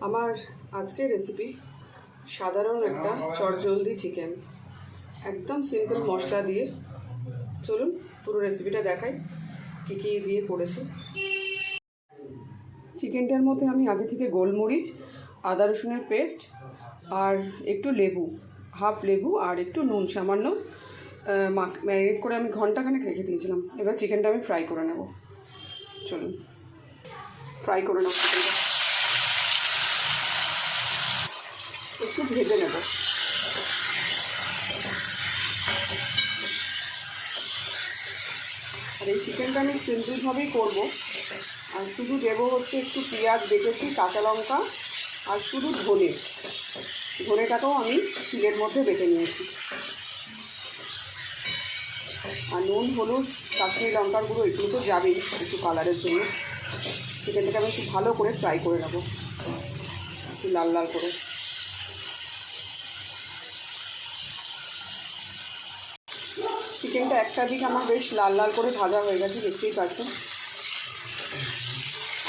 আমার আজকের রেসিপি সাধারণ একটা চটজলদি চিকেন, একদম সিম্পল মশলা দিয়ে। চলুন পুরো রেসিপিটা দেখাই কী কী দিয়ে করেছি। চিকেনটার মধ্যে আমি আগে থেকে গোলমরিচ, আদা রসুনের পেস্ট আর একটু লেবু, হাফ লেবু আর একটু নুন সামান্য ম্যারিনেট করে আমি ঘন্টাখানেক রেখে দিয়েছিলাম। এবার চিকেনটা আমি ফ্রাই করে নেব। চলুন ফ্রাই করে নেব। চিকেনটা একটু ভেজে নেব। আর এই চিকেনটা আমি সিম্পলভাবেই করবো। আর শুধু দেবো হচ্ছে একটু পেঁয়াজ বেটেছি, কাঁচা লঙ্কা আর শুধু ধনেটাকেও আমি শিলের মধ্যে বেটে নিয়েছি। আর নুন, হলুদ, কাশ্মীরি লঙ্কার গুঁড়ো এগুলো তো যাবেই একটু কালারের জন্য। চিকেনটাকে আমি একটু ভালো করে ফ্রাই করে নেবো, একটু লাল লাল করে। চিকেনটা একটা দিক আমার বেশ লাল লাল করে ভাজা হয়ে গেছে, দেখতেই পাচ্ছেন।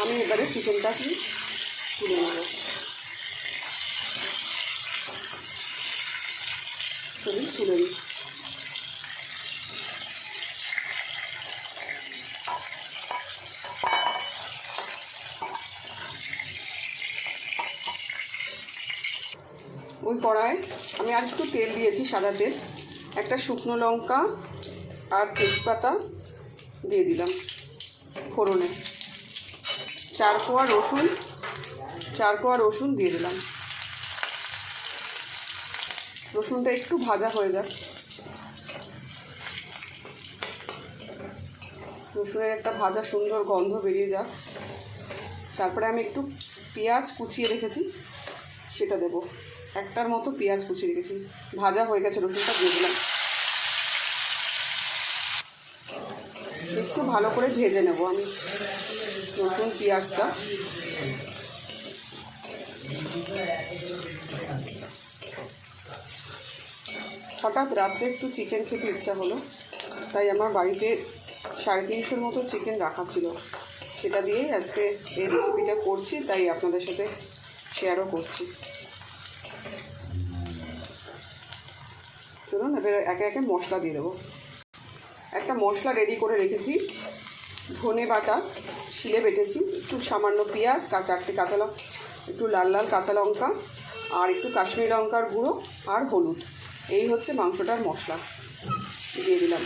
আমি এবারে চিকেনটাকে তুলে নেব। তুলে নিই। ওই কড়ায় আমি আর একটু তেল দিয়েছি, সাদা তেল। একটা শুকনো লঙ্কা আর তেজপাতা দিয়ে দিলাম ফোড়নে। 4 কোয়া রসুন দিয়ে দিলাম। রসুনটা একটু ভাজা হয়ে যাক, রসুনের একটা ভাজা সুন্দর গন্ধ বেরিয়ে যাক। তারপরে আমি একটু পেঁয়াজ কুচিয়ে রেখেছি, সেটা দেবো। একটার মতো পেঁয়াজ কুচিয়ে রেখেছি, ভাজা হয়ে গেছে, রসুনটা দিয়ে দিলাম। একটু ভালো করে ভেজে নেব আমি রসুন পেঁয়াজটা। হঠাৎ রাত্রে একটু চিকেন খেতে ইচ্ছা হলো, তাই আমার বাড়িতে 350 মতো চিকেন রাখা ছিল। সেটা দিয়েই আজকে এই রেসিপিটা করছি, তাই আপনাদের সাথে শেয়ারও করছি। চলুন এবার একে একে মশলা দিয়ে দেবো। একটা মশলা রেডি করে রেখেছি। ধনে বাটা শিলে বেটেছি, একটু সামান্য পেঁয়াজ, 4টে কাঁচা লঙ্কা, একটু লাল লাল কাঁচা লঙ্কা আর একটু কাশ্মীরি লঙ্কার গুঁড়ো আর হলুদ। এই হচ্ছে মাংসটার মশলা, দিয়ে দিলাম।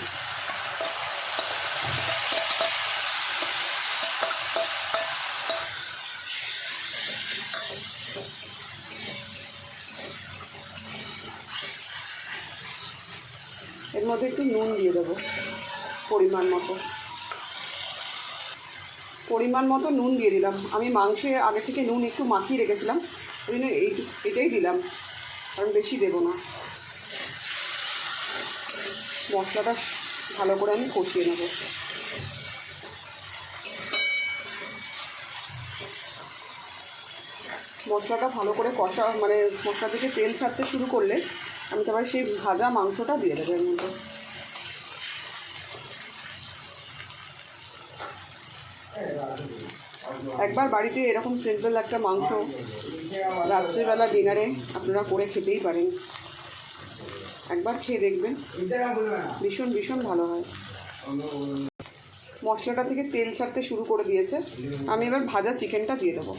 এর মধ্যে একটু নুন দিয়ে দেবো, পরিমাণ মতো নুন দিয়ে দিলাম। আমি মাংসে আগে থেকে নুন একটু মাখিয়ে রেখেছিলাম, ওই জন্য এটাই দিলাম, কারণ বেশি দেবো না। মশলাটা ভালো করে আমি কষিয়ে নেব। মশলাটা ভালো করে কষা, মানে মশলা থেকে তেল ছাড়তে শুরু করলে আমি তারপরে সেই ভাজা মাংসটা দিয়ে দেবো এর মধ্যে। একবার বাড়িতে এরকম সিম্পল একটা মাংস রাত্রিবেলা ডিনারে আপনারা করে খেতেই পারেন। একবার খেয়ে দেখবেন, ভীষণ ভীষণ ভালো হয়। মশলাটা থেকে তেল ছাড়তে শুরু করে দিয়েছে, আমি এবার ভাজা চিকেনটা দিয়ে দেবো।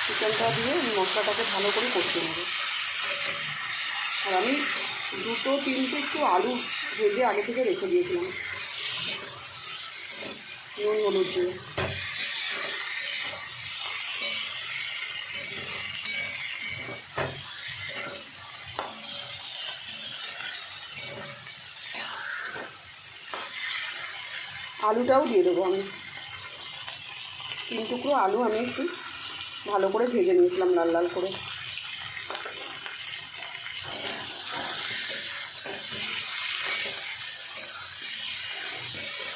চিকেনটা দিয়ে মশলাটাকে ভালো করে কষিয়ে নেব। আর আমি 2-3টে একটু আলু ভেজে আগে থেকে রেখে দিয়েছিলাম, নুন হলুদ দিয়ে। আলুটাও দিয়ে দেবো আমি। 3 টুকরো আলু আমি একটু ভালো করে ভেজে নিয়েছিলাম লাল লাল করে।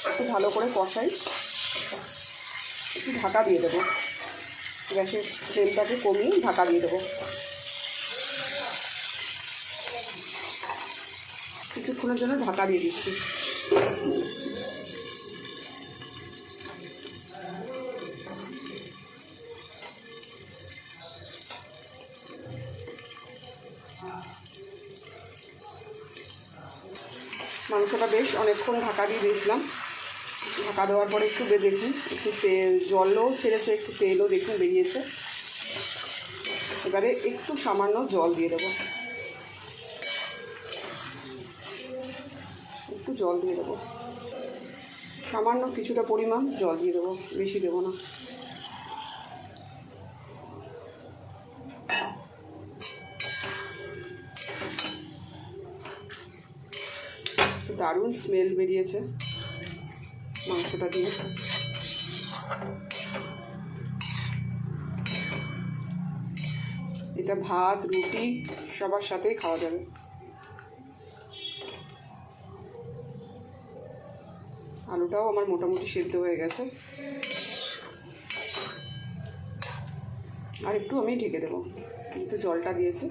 একটু ভালো করে কষাই, একটু ঢাকা দিয়ে দেবো। গ্যাসের ফ্লেমটাকে কমিয়ে ঢাকা দিয়ে দেবো। কিছুক্ষণের জন্য ঢাকা দিয়ে দিচ্ছি। মাংসটা বেশ অনেকক্ষণ ঢাকা দিয়ে দিয়েছিলাম। ঢাকা দেওয়ার পরে একটু দেখুন একটু জলও ছেড়েছে, একটু তেলও দেখুন বেরিয়েছে। এবারে একটু সামান্য জল দিয়ে দেবো, একটু জল দিয়ে দেবো, সামান্য কিছুটা পরিমাণ জল দিয়ে দেবো, বেশি দেবো না। দারুণ স্মেল বেরিয়েছে মাংসটা দিয়ে। এটা ভাত রুটি সবার সাথেই খাওয়া যাবে। আলুটাও আমার মোটামুটি সেদ্ধ হয়ে গেছে, আর একটু আমি ঢেকে দেবো, কিন্তু জলটা দিয়েছি।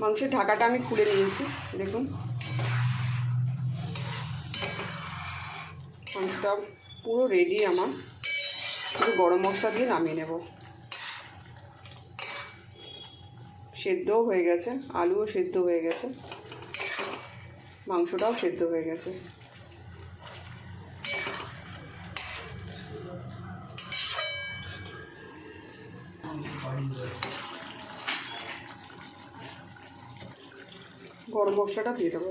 মাংসের ঢাকাটা আমি খুলে নিয়েছি, দেখুন মাংসটা পুরো রেডি আমার। শুধু গরম মশলা দিয়ে নামিয়ে নেব। সেদ্ধও হয়ে গেছে, আলুও সেদ্ধ হয়ে গেছে, মাংসটাও সেদ্ধ হয়ে গেছে। গরম মশলাটা দিয়ে দেবো।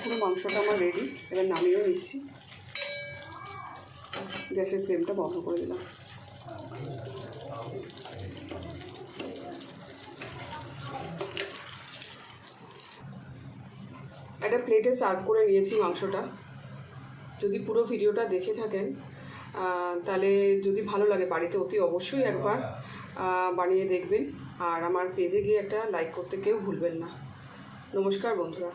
পুরো মাংসটা আমার রেডি, এবার নামিয়েও নিচ্ছি। গ্যাসের ফ্লেমটা বন্ধ করে দিলাম। একটা প্লেটে সার্ভ করে নিয়েছি মাংসটা। যদি পুরো ভিডিওটা দেখে থাকেন তাহলে যদি ভালো লাগে বাড়িতে অতি অবশ্যই একবার বানিয়ে দেখবেন, আর আমার পেজে গিয়ে একটা লাইক করতে কেউ ভুলবেন না। নমস্কার বন্ধুরা।